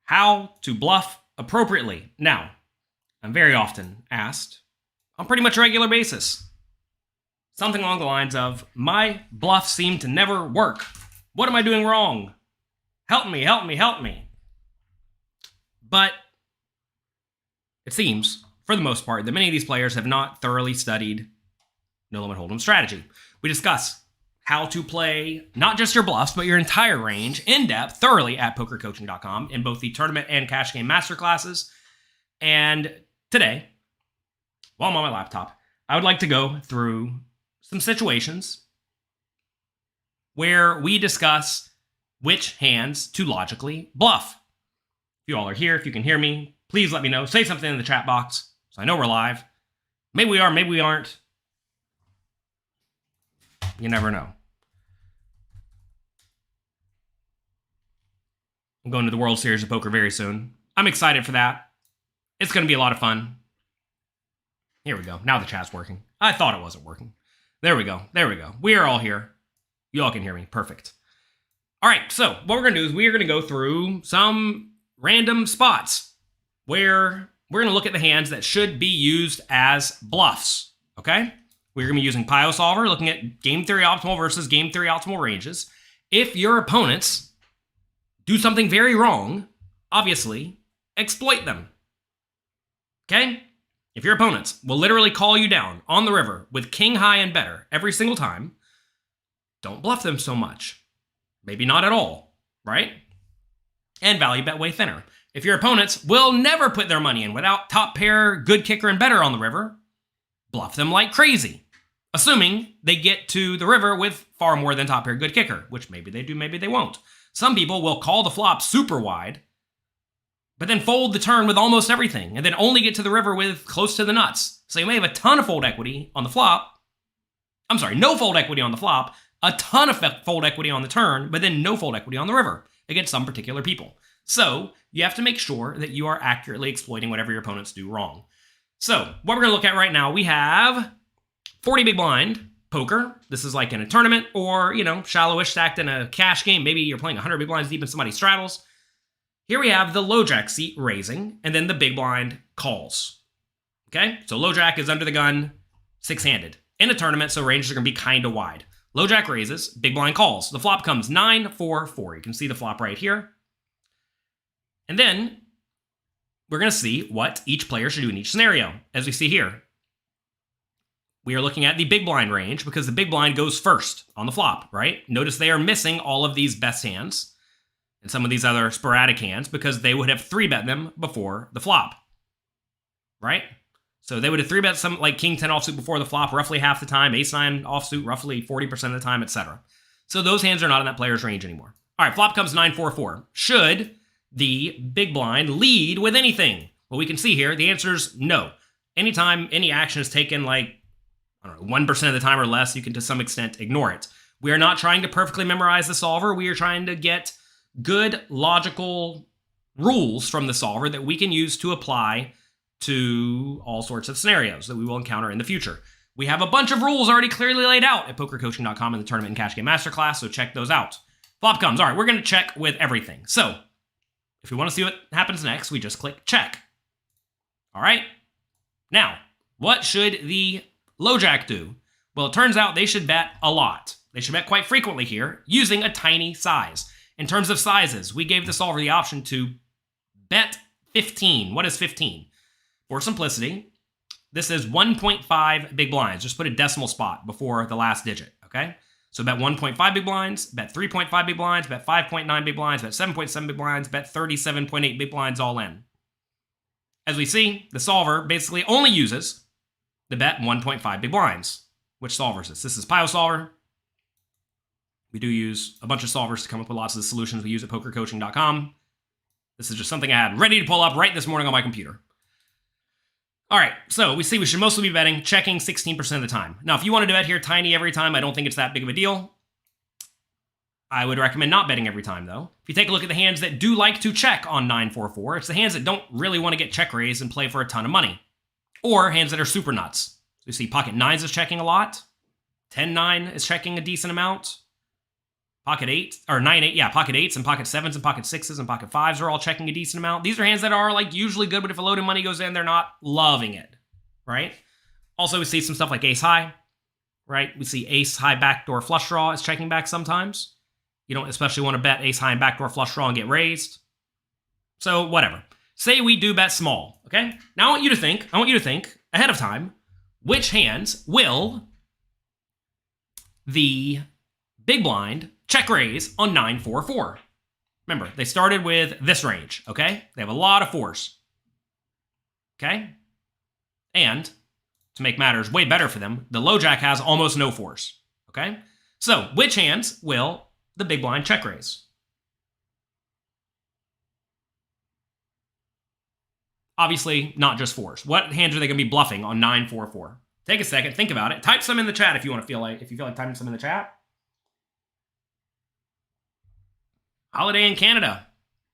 how to bluff appropriately. Now, I'm very often asked, on pretty much a regular basis, something along the lines of, my bluffs seem to never work. What am I doing wrong? Help me, help me, help me. But it seems, for the most part, that many of these players have not thoroughly studied No Limit Hold'em strategy. We discuss how to play not just your bluffs, but your entire range in depth, thoroughly at pokercoaching.com in both the tournament and cash game masterclasses. And today, while I'm on my laptop, I would like to go through some situations where we discuss which hands to logically bluff. If you all are here, if you can hear me, please let me know. Say something in the chat box so I know we're live. Maybe we are, maybe we aren't. You never know. I'm going to the World Series of Poker very soon. I'm excited for that. It's going to be a lot of fun. Here we go. Now the chat's working. I thought it wasn't working. There we go. There we go. We are all here. You all can hear me. Perfect. All right. So what we're going to do is we are going to go through some random spots where we're going to look at the hands that should be used as bluffs. Okay? We're going to be using Pio Solver, looking at game theory optimal versus game theory optimal ranges. If your opponents do something very wrong, obviously, exploit them. Okay? If your opponents will literally call you down on the river with king high and better every single time, don't bluff them so much. Maybe not at all, right? And value bet way thinner. If your opponents will never put their money in without top pair, good kicker, and better on the river, bluff them like crazy. Assuming they get to the river with far more than top pair good kicker, which maybe they do, maybe they won't. Some people will call the flop super wide, but then fold the turn with almost everything, and then only get to the river with close to the nuts. So you may have a ton of fold equity on the flop. I'm sorry, no fold equity on the flop, a ton of fold equity on the turn, but then no fold equity on the river against some particular people. So you have to make sure that you are accurately exploiting whatever your opponents do wrong. So what we're going to look at right now, we have 40 big blind poker. This is like in a tournament or, shallowish stacked in a cash game. Maybe you're playing 100 big blinds deep and somebody straddles. Here we have the low jack seat raising and then the big blind calls. Okay, so low jack is under the gun, six-handed. In a tournament, so ranges are going to be kind of wide. Low jack raises, big blind calls. The flop comes 9-4-4. You can see the flop right here. And then we're going to see what each player should do in each scenario. As we see here, we are looking at the big blind range because the big blind goes first on the flop, right? Notice they are missing all of these best hands and some of these other sporadic hands because they would have 3-bet them before the flop, right? So they would have 3-bet some like king 10 offsuit before the flop roughly half the time, ace 9 offsuit roughly 40% of the time, etc. So those hands are not in that player's range anymore. All right, flop comes 9-4-4. Should the big blind lead with anything? Well, we can see here the answer is no. Anytime any action is taken like, 1% of the time or less, you can to some extent ignore it. We are not trying to perfectly memorize the solver. We are trying to get good logical rules from the solver that we can use to apply to all sorts of scenarios that we will encounter in the future. We have a bunch of rules already clearly laid out at pokercoaching.com in the Tournament and Cash Game Masterclass, so check those out. Flop comes. All right, we're going to check with everything. So if we want to see what happens next, we just click check. All right. Now, what should the low jack do? Well, it turns out they should bet a lot. They should bet quite frequently here using a tiny size. In terms of sizes, we gave the solver the option to bet 15. What is 15? For simplicity, this is 1.5 big blinds. Just put a decimal spot before the last digit, okay? So bet 1.5 big blinds, bet 3.5 big blinds, bet 5.9 big blinds, bet 7.7 big blinds, bet 37.8 big blinds all in. As we see, the solver basically only uses the bet 1.5 big blinds. Which solver is this? This is Pio Solver. We do use a bunch of solvers to come up with lots of the solutions we use at pokercoaching.com. This is just something I had ready to pull up right this morning on my computer. All right, so we see we should mostly be betting, checking 16% of the time. Now, if you wanted to bet here tiny every time, I don't think it's that big of a deal. I would recommend not betting every time, though. If you take a look at the hands that do like to check on 9-4-4, it's the hands that don't really want to get check raised and play for a ton of money. Or hands that are super nuts. So you see pocket 9s is checking a lot. 10-9 is checking a decent amount. Pocket 8, or 9-8, yeah, pocket 8s and pocket 7s and pocket 6s and pocket 5s are all checking a decent amount. These are hands that are like usually good, but if a load of money goes in, they're not loving it, right? Also, we see some stuff like ace high, right? We see ace high backdoor flush draw is checking back sometimes. You don't especially want to bet ace high and backdoor flush draw and get raised. So whatever. Say we do bet small, okay? Now I want you to think ahead of time, which hands will the big blind check raise on 9-4-4. Remember, they started with this range, okay? They have a lot of fours, okay? And to make matters way better for them, the low jack has almost no fours, okay? So, which hands will the big blind check raise? Obviously, not just fours. What hands are they going to be bluffing on 9-4-4? Take a second, think about it. Type some in the chat if you feel like typing some in the chat. Holiday in Canada.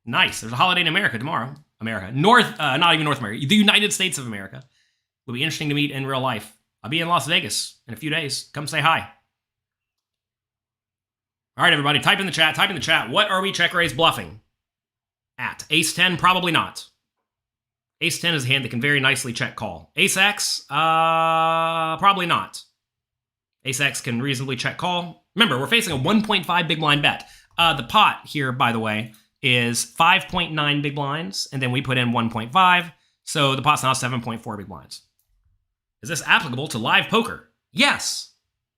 Nice. There's a holiday in America tomorrow. America. Not even North America. The United States of America. Will be interesting to meet in real life. I'll be in Las Vegas in a few days. Come say hi. All right, everybody. Type in the chat. What are we check raise bluffing at? Ace 10? Probably not. Ace 10 is a hand that can very nicely check call. Ace X? Probably not. Ace X can reasonably check call. Remember, we're facing a 1.5 big blind bet. The pot here, by the way, is 5.9 big blinds, and then we put in 1.5, so the pot's now 7.4 big blinds. Is this applicable to live poker? Yes.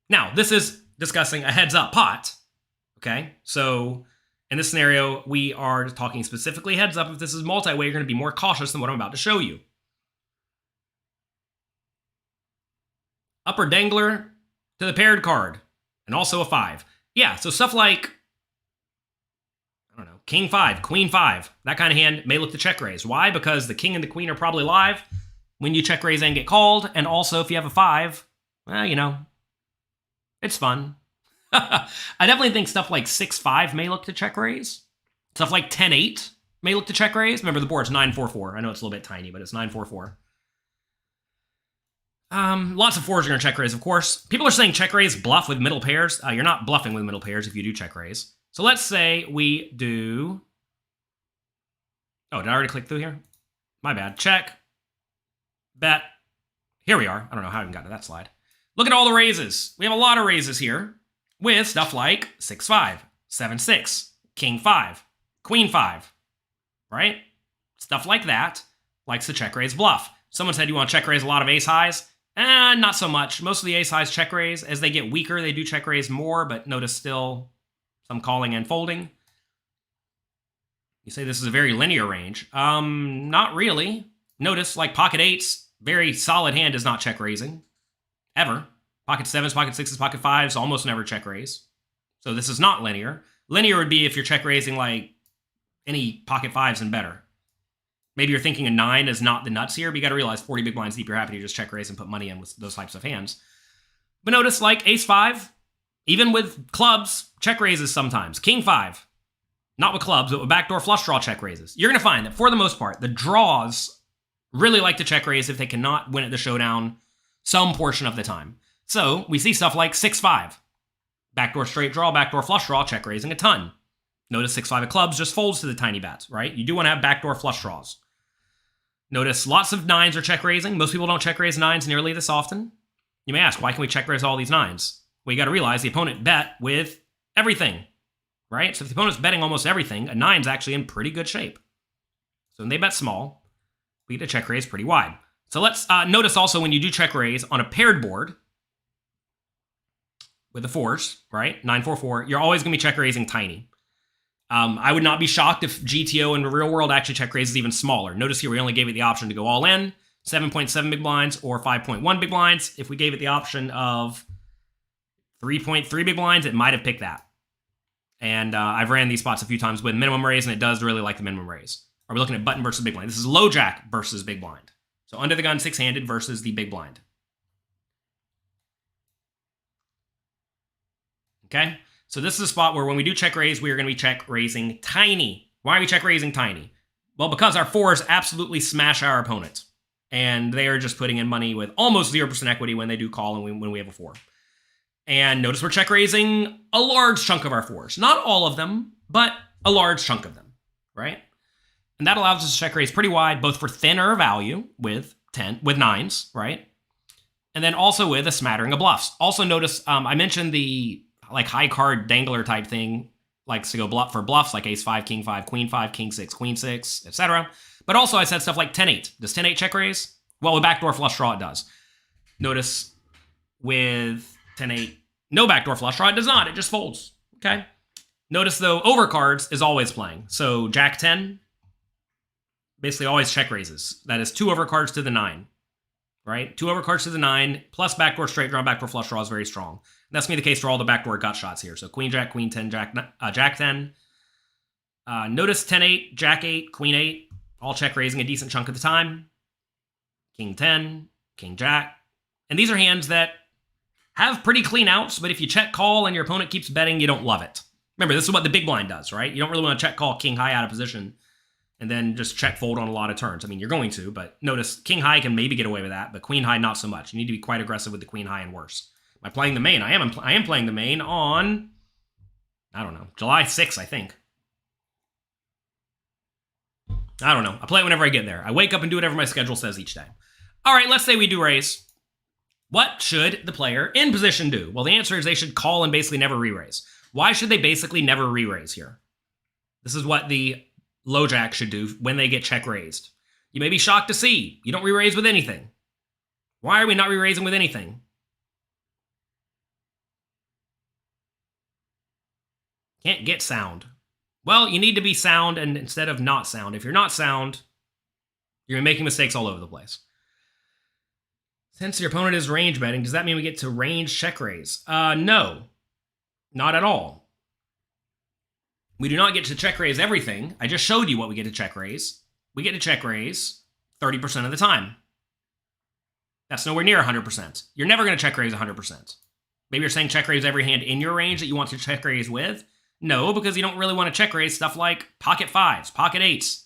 Now, this is discussing a heads-up pot, okay? So, in this scenario, we are talking specifically heads-up. If this is multi-way, you're going to be more cautious than what I'm about to show you. Upper dangler to the paired card, and also a 5. Yeah, so stuff like, I don't know, king 5, queen 5, that kind of hand may look to check raise. Why? Because the king and the queen are probably live when you check raise and get called, and also if you have a 5, well, you know, it's fun. I definitely think stuff like 6-5 may look to check raise. Stuff like 10-8 may look to check raise. Remember, the board's 9-4-4. I know it's a little bit tiny, but it's 9-4-4. Lots of fours are going to check raise, of course. People are saying check raise bluff with middle pairs. You're not bluffing with middle pairs if you do check raise. So let's say we do... Oh, did I already click through here? My bad. Check. Bet. Here we are. I don't know how I even got to that slide. Look at all the raises. We have a lot of raises here with stuff like 6-5, 7-6, king 5, queen 5, right? Stuff like that likes to check raise bluff. Someone said you want to check raise a lot of ace highs. Not so much. Most of the ace highs check raise. As they get weaker, they do check raise more, but notice still some calling and folding. You say this is a very linear range. Not really. Notice, like pocket 8s, very solid hand is not check raising. Ever. Pocket 7s, pocket 6s, pocket 5s almost never check raise. So this is not linear. Linear would be if you're check raising like any pocket 5s and better. Maybe you're thinking a 9 is not the nuts here, but you got to realize 40 big blinds deep, you're happy to just check raise and put money in with those types of hands. But notice, like ace 5, even with clubs, check raises sometimes. King 5, not with clubs, but with backdoor flush draw check raises. You're going to find that for the most part, the draws really like to check raise if they cannot win at the showdown some portion of the time. So we see stuff like 6-5, backdoor straight draw, backdoor flush draw, check raising a ton. Notice 6-5 of clubs just folds to the tiny bets, right? You do want to have backdoor flush draws. Notice lots of 9s are check raising. Most people don't check raise 9s nearly this often. You may ask, why can we check raise all these 9s? Well, you got to realize the opponent bet with everything, right? So if the opponent's betting almost everything, a 9's actually in pretty good shape. So when they bet small, we get to check raise pretty wide. So let's notice also when you do check raise on a paired board with the 4s, right? 9-4-4, you're always going to be check raising tiny. I would not be shocked if GTO in the real world actually check raises even smaller. Notice here we only gave it the option to go all in, 7.7 big blinds or 5.1 big blinds. If we gave it the option of 3.3 big blinds, it might have picked that. And I've ran these spots a few times with minimum raise, and it does really like the minimum raise. Are we looking at button versus big blind? This is low jack versus big blind. So under the gun, 6-handed versus the big blind. Okay? So this is a spot where when we do check raise, we are going to be check raising tiny. Why are we check raising tiny? Well, because our 4s absolutely smash our opponent. And they are just putting in money with almost 0% equity when they do call and when we have a 4. And notice we're check raising a large chunk of our fours. Not all of them, but a large chunk of them, right? And that allows us to check raise pretty wide, both for thinner value with nines, right? And then also with a smattering of bluffs. Also notice I mentioned the like high card dangler type thing likes to go bluff for bluffs like ace 5, king 5, queen 5, king 6, queen 6, etc. But also I said stuff like 10-8. Does 10-8 check raise? Well, with backdoor flush draw, it does. Notice with 10-8, no backdoor flush draw, it does not. It just folds, okay? Notice, though, overcards is always playing. So Jack 10 basically always check raises. That is 2 overcards to the 9, right? 2 overcards to the 9, plus backdoor straight draw, backdoor flush draw is very strong. And that's going to be the case for all the backdoor gut shots here. So queen jack, queen 10, jack 10. Notice 10-8, jack 8, queen 8, all check raising a decent chunk of the time. King 10, king jack. And these are hands that have pretty clean outs, but if you check call and your opponent keeps betting, you don't love it. Remember, this is what the big blind does, right? You don't really want to check call king high out of position and then just check fold on a lot of turns. I mean, you're going to, but notice king high can maybe get away with that, but queen high not so much. You need to be quite aggressive with the queen high and worse. Am I playing the main? I am playing the main on, I don't know, July 6th, I think. I don't know. I play it whenever I get there. I wake up and do whatever my schedule says each day. All right, let's say we do raise. What should the player in position do? Well, the answer is they should call and basically never re-raise. Why should they basically never re-raise here? This is what the low jack should do when they get check raised. You may be shocked to see you don't re-raise with anything. Why are we not re-raising with anything? Can't get sound. Well, you need to be sound and instead of not sound. If you're not sound, you're making mistakes all over the place. Since your opponent is range betting, does that mean we get to range check raise? No, not at all. We do not get to check raise everything. I just showed you what we get to check raise. We get to check raise 30% of the time. That's nowhere near 100%. You're never going to check raise 100%. Maybe you're saying check raise every hand in your range that you want to check raise with. No, because you don't really want to check raise stuff like pocket 5s, pocket 8s,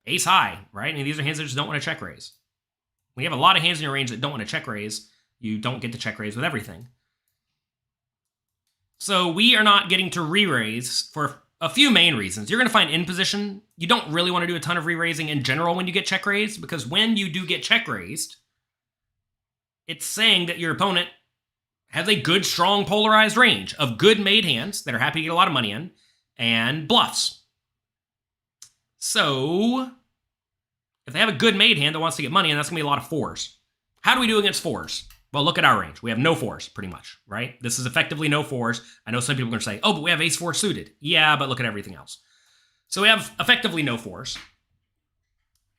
ace high, right? And these are hands that just don't want to check raise. When you have a lot of hands in your range that don't want to check raise, you don't get to check raise with everything. So we are not getting to re-raise for a few main reasons. You're going to find in position, you don't really want to do a ton of re-raising in general when you get check raised, because when you do get check raised, it's saying that your opponent has a good, strong, polarized range of good made hands that are happy to get a lot of money in, and bluffs. So if they have a good made hand that wants to get money in, that's going to be a lot of 4s. How do we do against 4s? Well, look at our range. We have no 4s, pretty much, right? This is effectively no 4s. I know some people are going to say, oh, but we have ace 4 suited. Yeah, but look at everything else. So we have effectively no 4s.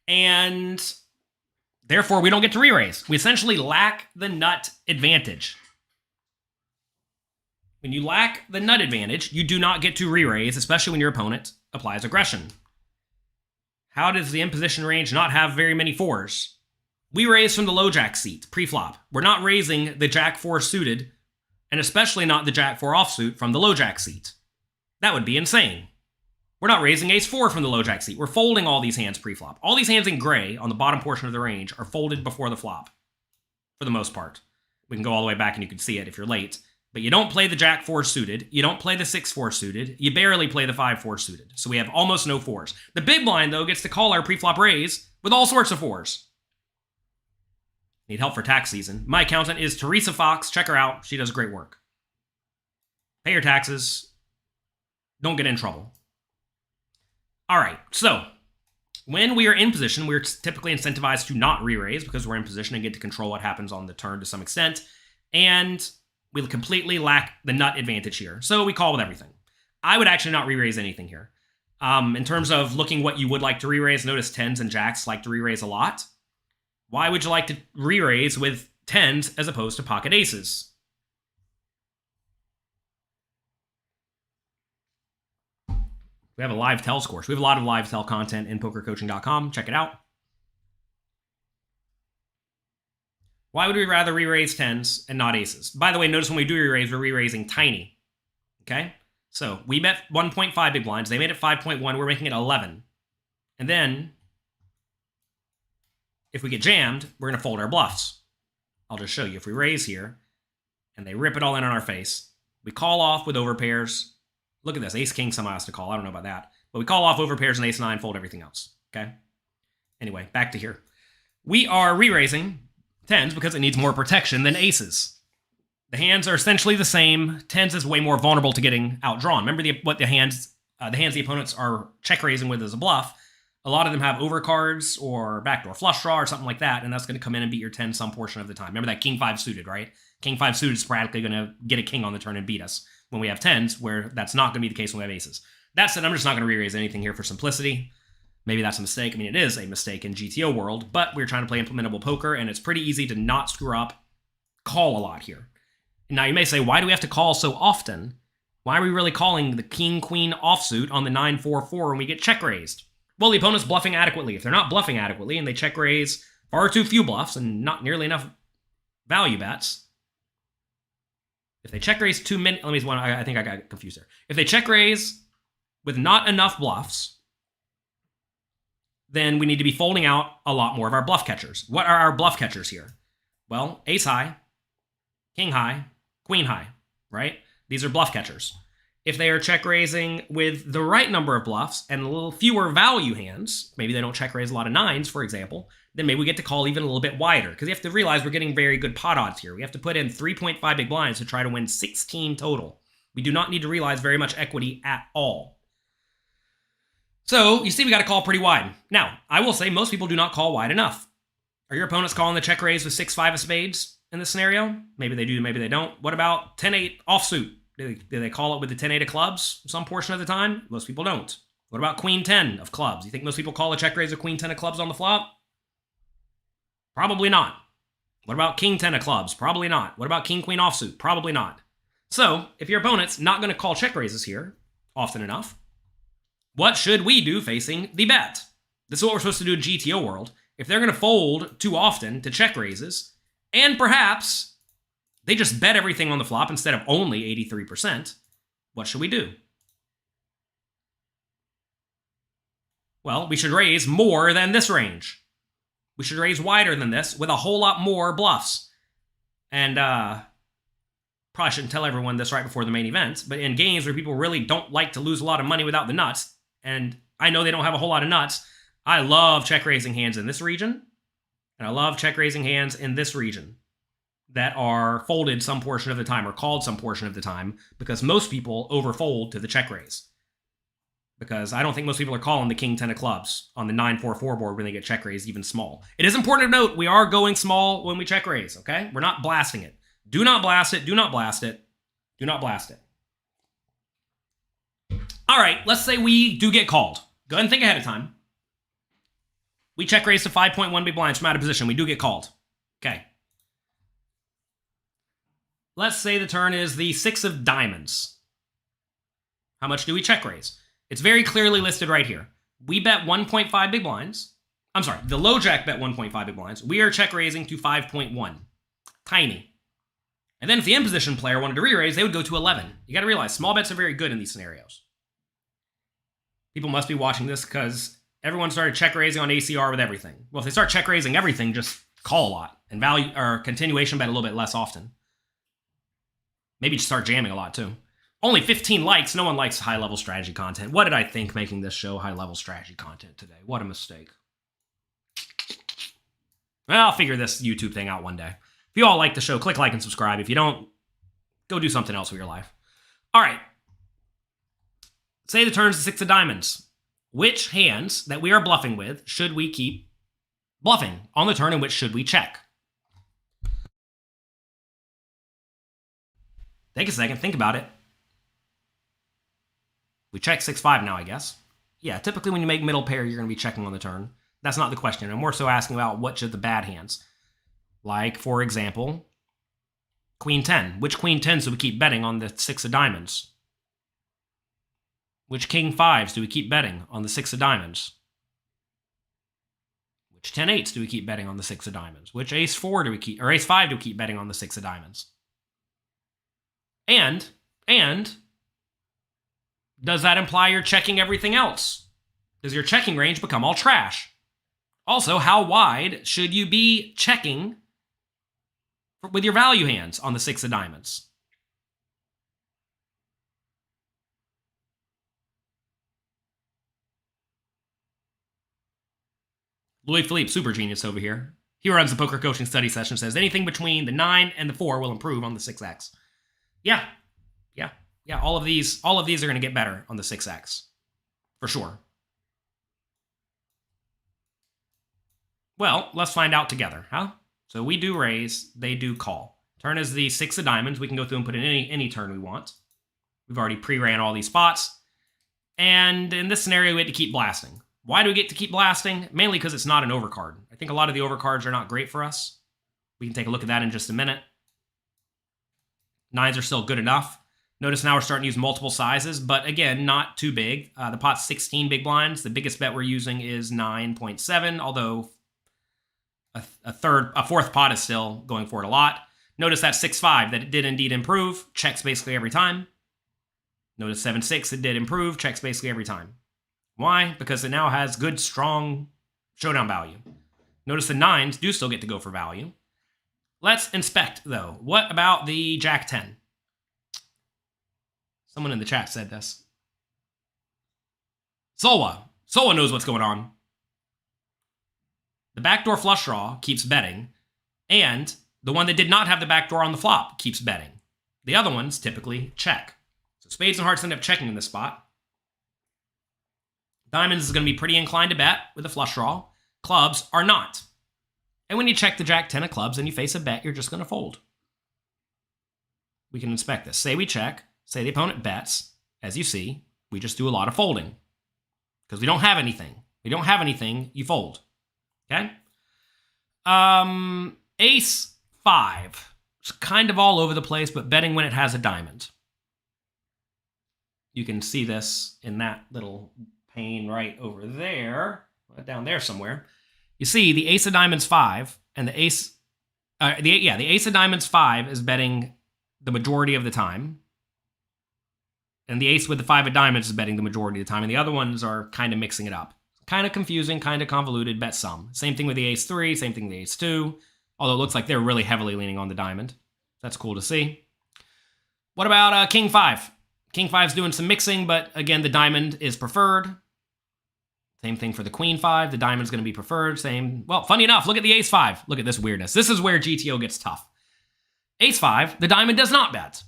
And therefore, we don't get to re-raise. We essentially lack the nut advantage. When you lack the nut advantage, you do not get to re-raise, especially when your opponent applies aggression. How does the in-position range not have very many 4s? We raise from the low jack seat, pre-flop. We're not raising the jack 4 suited, and especially not the jack 4 offsuit from the low jack seat. That would be insane. We're not raising ace 4 from the low jack seat. We're folding all these hands pre-flop. All these hands in gray on the bottom portion of the range are folded before the flop, for the most part. We can go all the way back and you can see it if you're late. But you don't play the jack 4 suited. You don't play the 6-4 suited. You barely play the 5-4 suited. So we have almost no 4s. The big blind, though, gets to call our pre-flop raise with all sorts of 4s. Need help for tax season. My accountant is Teresa Fox. Check her out. She does great work. Pay your taxes. Don't get in trouble. All right, so when we are in position, we're typically incentivized to not re-raise because we're in position and get to control what happens on the turn to some extent. And we completely lack the nut advantage here. So we call with everything. I would actually not re-raise anything here. In terms of looking what you would like to re-raise, notice 10s and jacks like to re-raise a lot. Why would you like to re-raise with 10s as opposed to pocket aces? We have a live tells course. We have a lot of live tell content in pokercoaching.com. Check it out. Why would we rather re-raise 10s and not aces? By the way, notice when we do re-raise, we're re-raising tiny. Okay? So we bet 1.5 big blinds. They made it 5.1. We're making it 11. And then, if we get jammed, we're going to fold our bluffs. I'll just show you. If we raise here, and they rip it all in on our face. We call off with overpairs. Look at this. Ace-king somehow has to call. I don't know about that. But we call off overpairs and ace-9, fold everything else. Okay? Anyway, back to here. We are re-raising tens because it needs more protection than aces. The hands are essentially the same. Tens is way more vulnerable to getting outdrawn. Remember what the hands the opponents are check raising with as a bluff. A lot of them have overcards or backdoor flush draw or something like that, and that's going to come in and beat your 10 some portion of the time. Remember that king 5 suited, right? King 5 suited is sporadically going to get a king on the turn and beat us when we have tens, where that's not going to be the case when we have aces. That said, I'm just not going to re-raise anything here for simplicity. Maybe that's a mistake. I mean, it is a mistake in GTO world, but we're trying to play implementable poker, and it's pretty easy to not screw up, call a lot here. Now, you may say, why do we have to call so often? Why are we really calling the king-queen offsuit on the 9-4-4 when we get check raised? Well, the opponent's bluffing adequately. If they're not bluffing adequately and they check raise far too few bluffs and not nearly enough value bets, if they check raise too many, I think I got confused there. If they check raise with not enough bluffs, then we need to be folding out a lot more of our bluff catchers. What are our bluff catchers here? Well, ace high, king high, queen high, right? These are bluff catchers. If they are check raising with the right number of bluffs and a little fewer value hands, maybe they don't check raise a lot of nines, for example, then maybe we get to call even a little bit wider, because you have to realize we're getting very good pot odds here. We have to put in 3.5 big blinds to try to win 16 total. We do not need to realize very much equity at all. So you see we got to call pretty wide. Now, I will say most people do not call wide enough. Are your opponents calling the check raise with 6-5 of spades in this scenario? Maybe they do, maybe they don't. What about 10-8 offsuit? Do they call it with the 10-8 of clubs some portion of the time? Most people don't. What about queen 10 of clubs? You think most people call a check raise with queen 10 of clubs on the flop? Probably not. What about king 10 of clubs? Probably not. What about king queen offsuit? Probably not. So, if your opponent's not going to call check raises here often enough, what should we do facing the bet? This is what we're supposed to do in GTO world. If they're going to fold too often to check raises, and perhaps they just bet everything on the flop instead of only 83%, what should we do? Well, we should raise more than this range. We should raise wider than this with a whole lot more bluffs. And probably shouldn't tell everyone this right before the main event, but in games where people really don't like to lose a lot of money without the nuts, and I know they don't have a whole lot of nuts, I love check raising hands in this region, and I love check raising hands in this region that are folded some portion of the time or called some portion of the time, because most people overfold to the check raise. Because I don't think most people are calling the king 10 of clubs on the 9-4-4 board when they get check raised even small. It is important to note we are going small when we check raise, okay? We're not blasting it. Do not blast it, do not blast it, do not blast it. All right, let's say we do get called. Go ahead and think ahead of time. We check raise to 5.1 big blinds from out of position. We do get called. Okay. Let's say the turn is the 6 of diamonds. How much do we check raise? It's very clearly listed right here. We bet 1.5 big blinds. I'm sorry, the low jack bet 1.5 big blinds. We are check raising to 5.1. Tiny. And then if the in position player wanted to re-raise, they would go to 11. You got to realize, small bets are very good in these scenarios. People must be watching this because everyone started check raising on ACR with everything. Well, if they start check raising everything, just call a lot and value or continuation bet a little bit less often. Maybe just start jamming a lot too. Only 15 likes. No one likes high-level strategy content. What did I think making this show high-level strategy content today? What a mistake. Well, I'll figure this YouTube thing out one day. If you all like the show, click like and subscribe. If you don't, go do something else with your life. All right. Say the turn's the 6 of diamonds. Which hands that we are bluffing with should we keep bluffing on the turn, and which should we check? Take a second, think about it. We check 6-5 now, I guess. Yeah, typically when you make middle pair, you're going to be checking on the turn. That's not the question. I'm more so asking about which of the bad hands. Like, for example, Queen 10. Which Queen 10s do we keep betting on the 6 of diamonds? Which King 5s do we keep betting on the 6 of diamonds? Which 10-8s do we keep betting on the 6 of diamonds? Which Ace 4 do we keep, or Ace 5 do we keep betting on the 6 of diamonds? And does that imply you're checking everything else? Does your checking range become all trash? Also, how wide should you be checking with your value hands on the 6 of diamonds. Louis Philippe, super genius over here. He runs the poker coaching study session, says anything between the 9 and the 4 will improve on the 6x. Yeah. All of these are going to get better on the 6x. For sure. Well, let's find out together, huh? So we do raise, they do call. Turn is the 6 of diamonds. We can go through and put in any turn we want. We've already pre-ran all these spots. And in this scenario, we had to keep blasting. Why do we get to keep blasting? Mainly because it's not an overcard. I think a lot of the overcards are not great for us. We can take a look at that in just a minute. 9s are still good enough. Notice now we're starting to use multiple sizes, but again, not too big. The pot's 16 big blinds. The biggest bet we're using is 9.7, although a fourth pot is still going for it a lot. Notice that 6-5, that it did indeed improve. Checks basically every time. Notice 7-6, it did improve. Checks basically every time. Why? Because it now has good, strong showdown value. Notice the 9s do still get to go for value. Let's inspect, though. What about the Jack 10? Someone in the chat said this. Solwa knows what's going on. The backdoor flush draw keeps betting, and the one that did not have the backdoor on the flop keeps betting. The other ones typically check. So spades and hearts end up checking in this spot. Diamonds is going to be pretty inclined to bet with a flush draw. Clubs are not. And when you check the Jack 10 of clubs and you face a bet, you're just going to fold. We can inspect this. Say we check. Say the opponent bets. As you see, we just do a lot of folding. Because we don't have anything. We don't have anything, you fold. Okay? Ace 5. It's kind of all over the place, but betting when it has a diamond. You can see this in that little pane right over there. Down there somewhere. You see the ace of diamonds 5 and the ace... the ace of diamonds 5 is betting the majority of the time. And the ace with the 5 of diamonds is betting the majority of the time. And the other ones are kind of mixing it up. Kind of confusing, kind of convoluted, bet some. Same thing with the ace 3, same thing with the ace 2. Although it looks like they're really heavily leaning on the diamond. That's cool to see. What about king 5? King 5's doing some mixing, but again, the diamond is preferred. Same thing for the queen 5. The diamond's going to be preferred. Same. Well, funny enough, look at the ace 5. Look at this weirdness. This is where GTO gets tough. Ace 5, the diamond does not bet.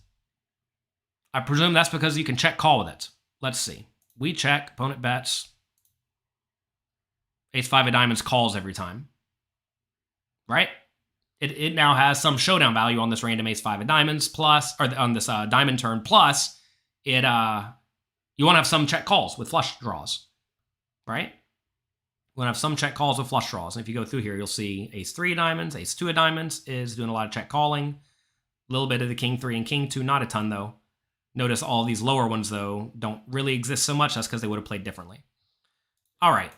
I presume that's because you can check call with it. Let's see. We check, opponent bets. Ace 5 of diamonds calls every time. Right? It now has some showdown value on this random ace 5 of diamonds, plus, or on this diamond turn, plus, you want to have some check calls with flush draws. Right? You want to have some check calls with flush draws. And if you go through here, you'll see ace 3 of diamonds, ace 2 of diamonds is doing a lot of check calling. A little bit of the king 3 and king 2, not a ton though. Notice all these lower ones, though, don't really exist so much. That's because they would have played differently. All right.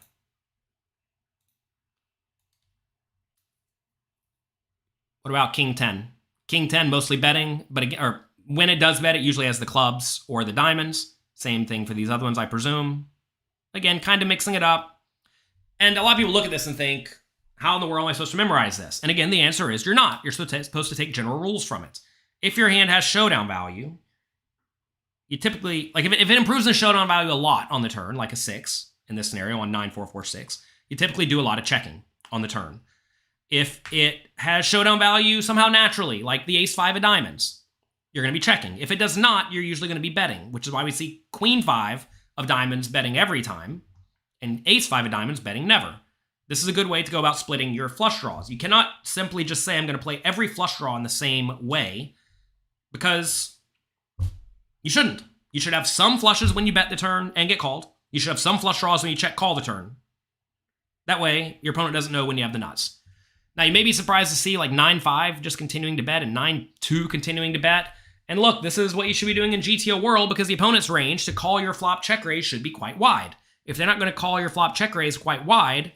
What about king 10? King 10 mostly betting, but again, or when it does bet, it usually has the clubs or the diamonds. Same thing for these other ones, I presume. Again, kind of mixing it up. And a lot of people look at this and think, how in the world am I supposed to memorize this? And again, the answer is you're not. You're supposed to take general rules from it. If your hand has showdown value, you typically, like if it improves the showdown value a lot on the turn, like a 6 in this scenario on 9-4-4-6, you typically do a lot of checking on the turn. If it has showdown value somehow naturally, like the ace 5 of diamonds, you're going to be checking. If it does not, you're usually going to be betting, which is why we see queen 5 of diamonds betting every time and ace 5 of diamonds betting never. This is a good way to go about splitting your flush draws. You cannot simply just say I'm going to play every flush draw in the same way, because you shouldn't. You should have some flushes when you bet the turn and get called. You should have some flush draws when you check call the turn. That way, your opponent doesn't know when you have the nuts. Now, you may be surprised to see like 9-5 just continuing to bet and 9-2 continuing to bet. And look, this is what you should be doing in GTO World, because the opponent's range to call your flop check raise should be quite wide. If they're not going to call your flop check raise quite wide,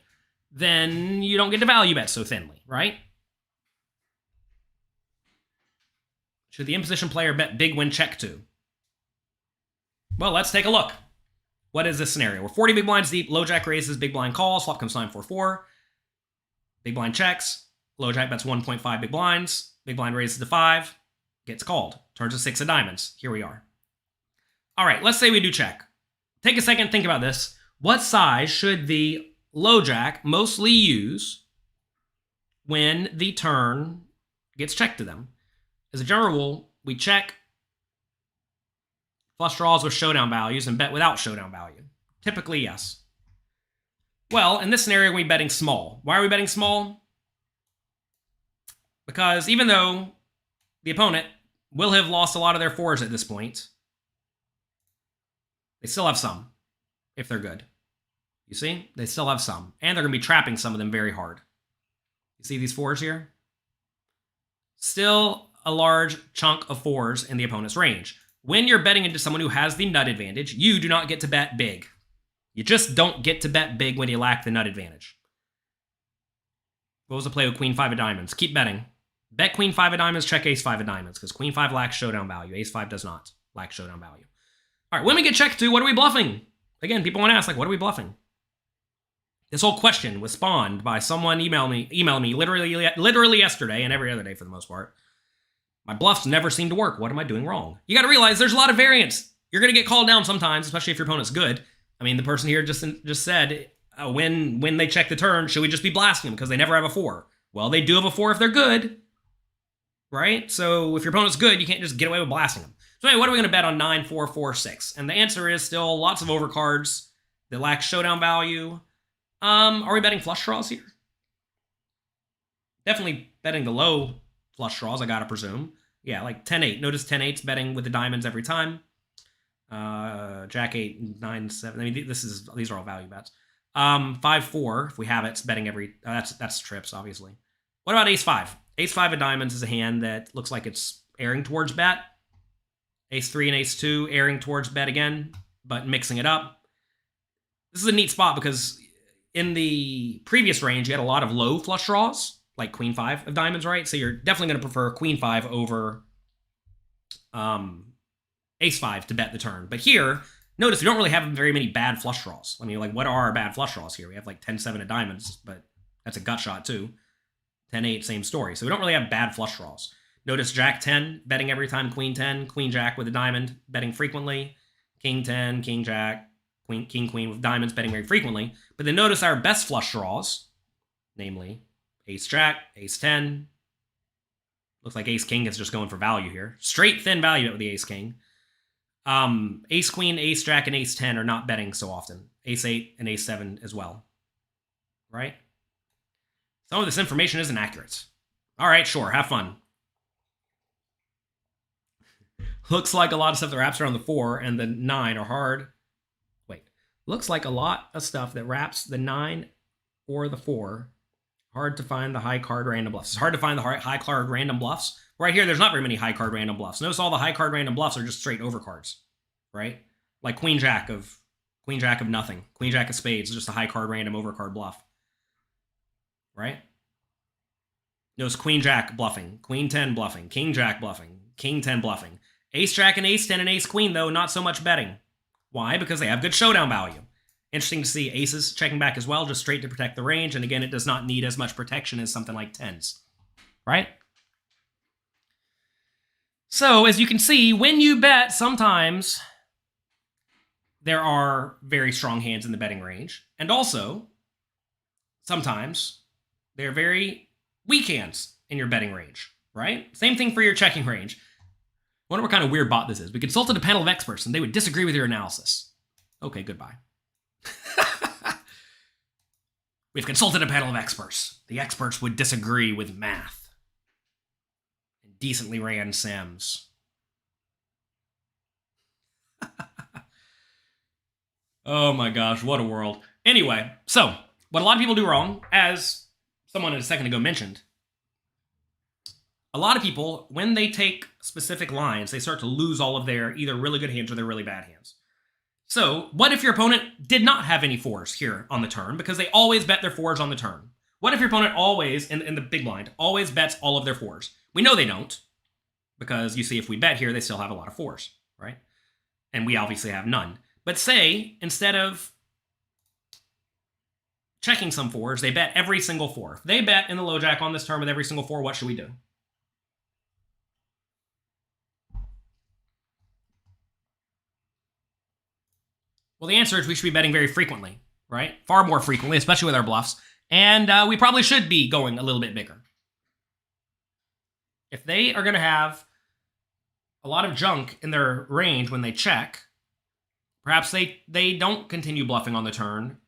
then you don't get to value bet so thinly, right? Should the imposition player bet big when check to? Well, let's take a look. What is this scenario? We're 40 big blinds deep, low jack raises, big blind calls, flop comes 9-4-4. Big blind checks. Low jack bets 1.5 big blinds. Big blind raises to 5. Gets called. Turns to 6 of diamonds. Here we are. All right, let's say we do check. Take a second, think about this. What size should the low jack mostly use when the turn gets checked to them? As a general rule, we check flush draws with showdown values and bet without showdown value. Typically, yes. Well, in this scenario, we're betting small. Why are we betting small? Because even though the opponent will have lost a lot of their 4s at this point, they still have some, if they're good. You see? They still have some. And they're going to be trapping some of them very hard. You see these 4s here? Still a large chunk of 4s in the opponent's range. When you're betting into someone who has the nut advantage, you do not get to bet big. You just don't get to bet big when you lack the nut advantage. What was the play with queen 5 of diamonds? Keep betting. Bet queen 5 of diamonds, check ace 5 of diamonds, because queen 5 lacks showdown value. Ace 5 does not lack showdown value. All right, when we get checked to, what are we bluffing? Again, people want to ask, like, what are we bluffing? This whole question was spawned by someone emailing me literally yesterday and every other day for the most part. My bluffs never seem to work. What am I doing wrong? You got to realize there's a lot of variance. You're going to get called down sometimes, especially if your opponent's good. I mean, the person here just said, when they check the turn, should we just be blasting them because they never have a 4? Well, they do have a 4 if they're good, right? So if your opponent's good, you can't just get away with blasting them. So anyway, what are we going to bet on 9, 4, 4, 6? And the answer is still lots of overcards that lack showdown value. Are we betting flush draws here? Definitely betting the low flush draws, I gotta presume. Yeah, like 10-8. Notice 10-8's betting with the diamonds every time. Jack 8, 9, 7. I mean, these are all value bets. 5-4, if we have it, it's betting every... that's trips, obviously. What about ace 5? Ace 5 of diamonds is a hand that looks like it's airing towards bet. Ace 3 and ace 2 airing towards bet again, but mixing it up. This is a neat spot because in the previous range, you had a lot of low flush draws, like queen 5 of diamonds, right? So you're definitely going to prefer queen 5 over ace 5 to bet the turn. But here, notice we don't really have very many bad flush draws. I mean, like, what are our bad flush draws here? We have like 10-7 of diamonds, but that's a gut shot too. 10-8, same story. So we don't really have bad flush draws. Notice jack 10, betting every time queen 10, queen jack with a diamond, betting frequently, king 10, king jack, king queen with diamonds, betting very frequently. But then notice our best flush draws, namely ace jack, ace 10. Looks like ace king is just going for value here. Straight thin value with the ace king. Ace queen, ace jack, and ace 10 are not betting so often. Ace 8 and ace 7 as well. Right? Some of this information isn't accurate. All right, sure, have fun. Looks like a lot of stuff that wraps around the 4 and the 9 are hard. Wait. Looks like a lot of stuff that wraps the 9 or the 4. Hard to find the high card random bluffs. It's hard to find the high card random bluffs. Right here, there's not very many high card random bluffs. Notice all the high card random bluffs are just straight overcards, right? Like queen jack of nothing. Queen jack of spades is just a high card random overcard bluff, right? Notice queen jack bluffing, queen 10 bluffing, king jack bluffing, king 10 bluffing. Ace jack and ace 10 and ace queen, though, not so much betting. Why? Because they have good showdown value. Interesting to see aces checking back as well, just straight to protect the range. And again, it does not need as much protection as something like 10s, right? So, as you can see, when you bet, sometimes there are very strong hands in the betting range. And also, sometimes there are very weak hands in your betting range, right? Same thing for your checking range. I wonder what kind of weird bot this is. We consulted a panel of experts, and they would disagree with your analysis. Okay, goodbye. We've consulted a panel of experts. The experts would disagree with math. And decently ran sims. Oh my gosh, what a world. Anyway, so, what a lot of people do wrong, as someone a second ago mentioned, a lot of people, when they take specific lines, they start to lose all of their either really good hands or their really bad hands. So, what if your opponent did not have any 4s here on the turn, because they always bet their 4s on the turn? What if your opponent always, in the big blind, always bets all of their 4s? We know they don't, because you see if we bet here, they still have a lot of 4s, right? And we obviously have none. But say, instead of checking some fours. They bet every single four. If they bet in the low jack on this turn with every single four, what should we do? Well, the answer is we should be betting very frequently, right? Far more frequently, especially with our bluffs. And we probably should be going a little bit bigger. If they are going to have a lot of junk in their range when they check, perhaps they don't continue bluffing on the turn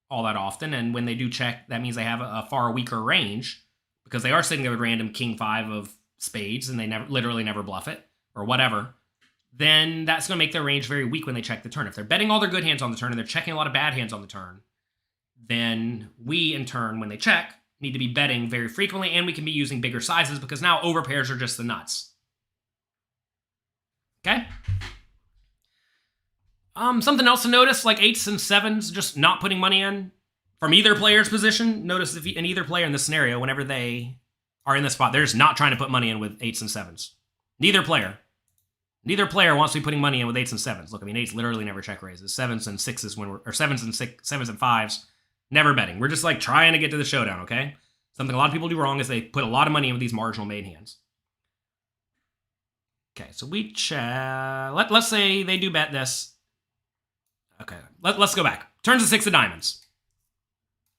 all that often, and when they do check, that means they have a far weaker range because they are sitting there with random king five of spades and they literally never bluff it or whatever. Then that's going to make their range very weak when they check the turn. If they're betting all their good hands on the turn and they're checking a lot of bad hands on the turn, then we, in turn, when they check, need to be betting very frequently, and we can be using bigger sizes because now overpairs are just the nuts. Okay? Something else to notice, like 8s and 7s, just not putting money in from either player's position. Notice if in either player in this scenario, whenever they are in this spot, they're just not trying to put money in with 8s and 7s. Neither player wants to be putting money in with 8s and 7s. Look, I mean, 8s literally never check raises. 7s and 6s when we're, or 7s and 7s and 5s, never betting. We're just like trying to get to the showdown, okay? Something a lot of people do wrong is they put a lot of money in with these marginal made hands. Okay, so we check. Let's say they do bet this. Okay, let's go back. Turns to 6 of diamonds.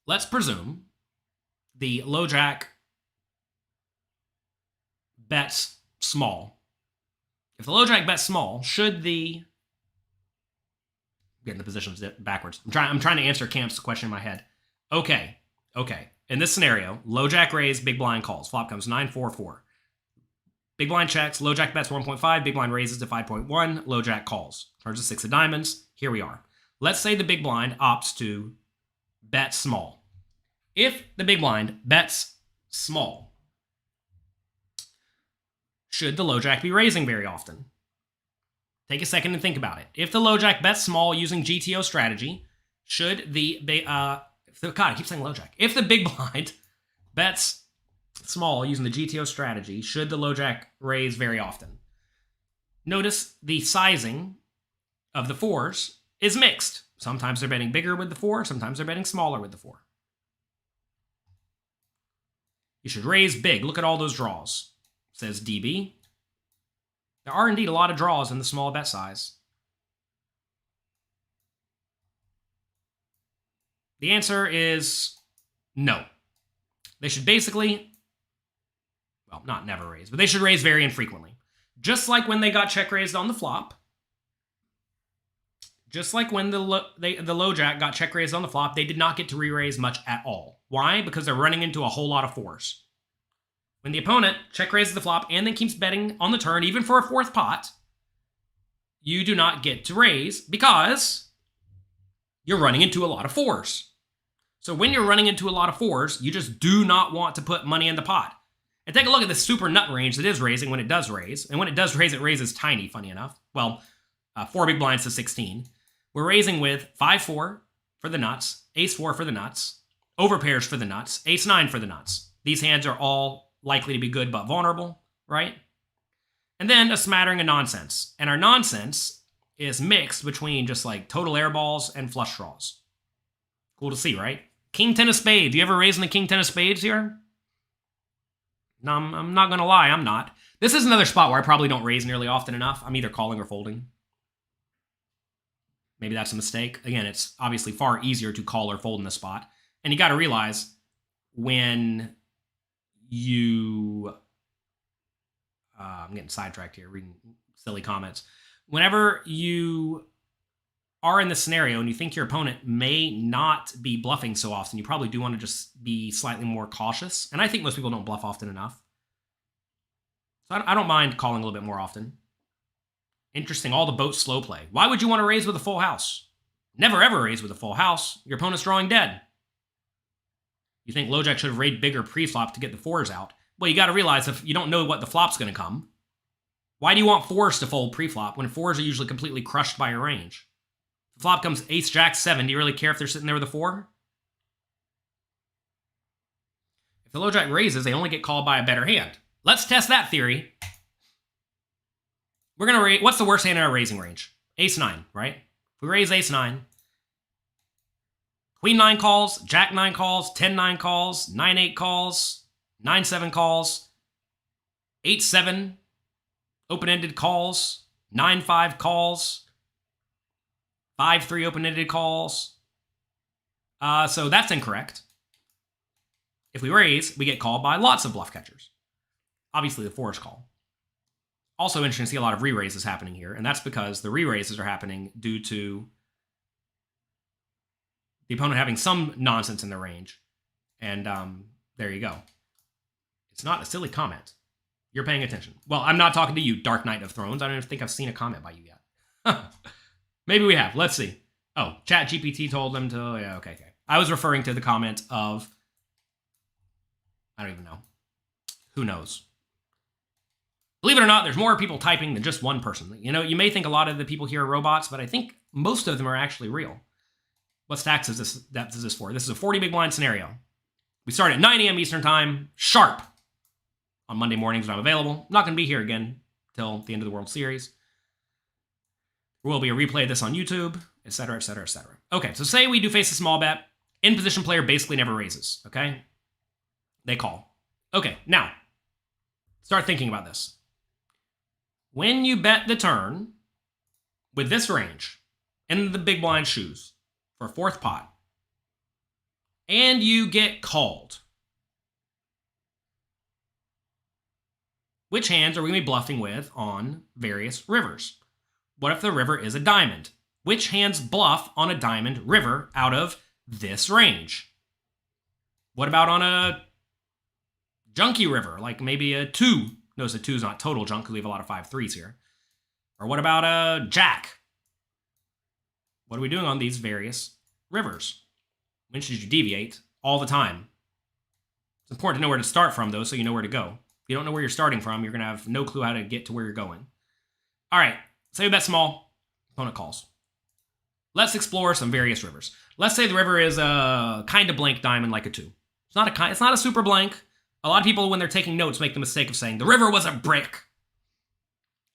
Let's presume the low jack bets small. If the low jack bets small, should the... I'm getting the positions backwards. I'm trying to answer Camp's question in my head. Okay. In this scenario, low jack raise, big blind calls. Flop comes 9-4-4. Big blind checks, low jack bets 1.5, big blind raises to 5.1, low jack calls. Turns to 6 of diamonds. Here we are. Let's say the big blind opts to bet small. If the big blind bets small, should the low jack be raising very often? Take a second and think about it. If the low jack bets small using GTO strategy, should the God, I keep saying low jack. If the big blind bets small using the GTO strategy, should the low jack raise very often? Notice the sizing of the fours is mixed. Sometimes they're betting bigger with the 4, sometimes they're betting smaller with the 4. You should raise big. Look at all those draws, says DB. There are indeed a lot of draws in the small bet size. The answer is no. They should basically, well, not never raise, but they should raise very infrequently. Just like when they got check raised on the flop, just like when the low jack got check raised on the flop, they did not get to re-raise much at all. Why? Because they're running into a whole lot of 4s. When the opponent check raises the flop and then keeps betting on the turn, even for a 4th pot, you do not get to raise because you're running into a lot of 4s. So when you're running into a lot of 4s, you just do not want to put money in the pot. And take a look at the super nut range that is raising when it does raise. And when it does raise, it raises tiny, funny enough. Well, 4 big blinds to 16. We're raising with 5-4 for the nuts, ace-4 for the nuts, overpairs for the nuts, ace-9 for the nuts. These hands are all likely to be good but vulnerable, right? And then a smattering of nonsense. And our nonsense is mixed between just like total air balls and flush draws. Cool to see, right? King 10 of spades. You ever raising the king 10 of spades here? No, I'm not going to lie, I'm not. This is another spot where I probably don't raise nearly often enough. I'm either calling or folding. Maybe that's a mistake. Again, it's obviously far easier to call or fold in this spot. And you got to realize when you... I'm getting sidetracked here, reading silly comments. Whenever you are in this scenario and you think your opponent may not be bluffing so often, you probably do want to just be slightly more cautious. And I think most people don't bluff often enough. So I don't mind calling a little bit more often. Interesting, all the boat slow play. Why would you want to raise with a full house? Never ever raise with a full house. Your opponent's drawing dead. You think low jack should have raised bigger pre-flop to get the 4s out. Well, you got to realize if you don't know what the flop's going to come, why do you want 4s to fold pre-flop when 4s are usually completely crushed by your range? If the flop comes ace, jack, 7, do you really care if they're sitting there with a 4? If the low jack raises, they only get called by a better hand. Let's test that theory. We're going to raise, what's the worst hand in our raising range? Ace-9, right? If we raise ace-9, Queen 9 calls, Jack 9 calls, 10 9 calls, 9 8 calls, 9 7 calls, 8 7 open-ended calls, 9 5 calls, 5 3 open-ended calls. So that's incorrect. If we raise, we get called by lots of bluff catchers. Obviously, the forest call. Also interesting to see a lot of re-raises happening here, and that's because the re-raises are happening due to the opponent having some nonsense in their range. And there you go. It's not a silly comment. You're paying attention. Well, I'm not talking to you, Dark Knight of Thrones. I don't even think I've seen a comment by you yet. Maybe we have. Let's see. Oh, ChatGPT told them to... Yeah, okay. I was referring to the comment of... I don't even know. Who knows? Believe it or not, there's more people typing than just one person. You know, you may think a lot of the people here are robots, but I think most of them are actually real. What stacks is this for? This is a 40 big blind scenario. We start at 9 a.m. Eastern Time, sharp, on Monday mornings when I'm available. I'm not going to be here again till the end of the World Series. There will be a replay of this on YouTube, etc., etc., etc. Okay, so say we do face a small bet. In-position player basically never raises, okay? They call. Okay, now, start thinking about this. When you bet the turn with this range in the big blind shoes for a fourth pot, and you get called, which hands are we going to be bluffing with on various rivers? What if the river is a diamond? Which hands bluff on a diamond river out of this range? What about on a junky river, like maybe a 2? Notice a 2 is not total junk because we have a lot of 5-3s here. Or what about a jack? What are we doing on these various rivers? When should you deviate? All the time. It's important to know where to start from, though, so you know where to go. If you don't know where you're starting from, you're going to have no clue how to get to where you're going. All right, say we bet small, opponent calls. Let's explore some various rivers. Let's say the river is a kind of blank diamond like a 2. It's not a super blank. A lot of people, when they're taking notes, make the mistake of saying the river was a brick.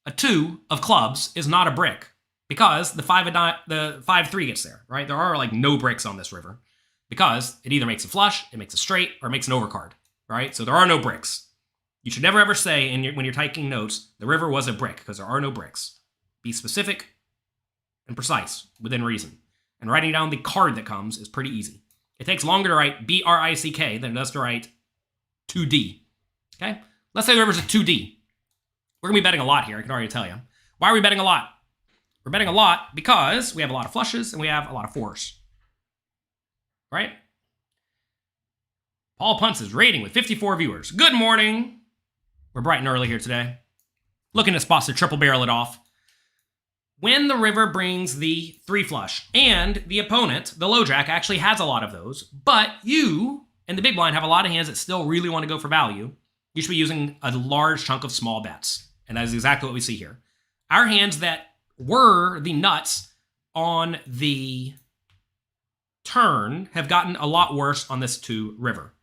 A 2 of clubs is not a brick because the 5-3 gets there, right? There are like no bricks on this river because it either makes a flush, it makes a straight, or it makes an overcard, right? So there are no bricks. You should never ever say when you're taking notes, the river was a brick, because there are no bricks. Be specific and precise within reason. And writing down the card that comes is pretty easy. It takes longer to write B-R-I-C-K than it does to write 2D. Okay? Let's say the river's a 2D. We're going to be betting a lot here, I can already tell you. Why are we betting a lot? We're betting a lot because we have a lot of flushes and we have a lot of 4s. Right? Paul Punts is rating with 54 viewers. Good morning. We're bright and early here today. Looking at spots to triple barrel it off. When the river brings the 3 flush, and the opponent, the low jack, actually has a lot of those, but you and the big blind have a lot of hands that still really want to go for value, you should be using a large chunk of small bets. And that is exactly what we see here. Our hands that were the nuts on the turn have gotten a lot worse on this 2 river.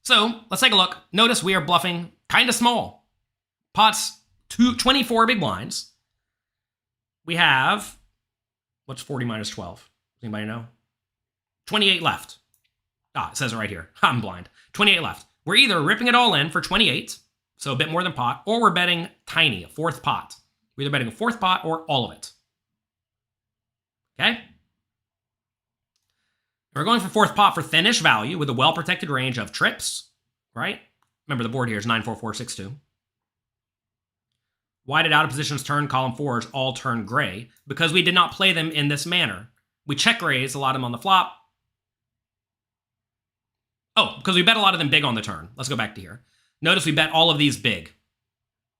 So let's take a look. Notice we are bluffing kind of small. Pots 24 big blinds. We have, what's 40 minus 12? Does anybody know? 28 left. It says it right here. I'm blind. 28 left. We're either ripping it all in for 28, so a bit more than pot, or we're betting tiny, a 4th pot. We're either betting a 4th pot or all of it. Okay? We're going for 4th pot for thinnish value with a well-protected range of trips, right? Remember, the board here is 9, 4, 4, 6, 2. Why did out of positions turn column 4s all turn gray? Because we did not play them in this manner. We check raised a lot of them on the flop. Oh, because we bet a lot of them big on the turn. Let's go back to here. Notice we bet all of these big.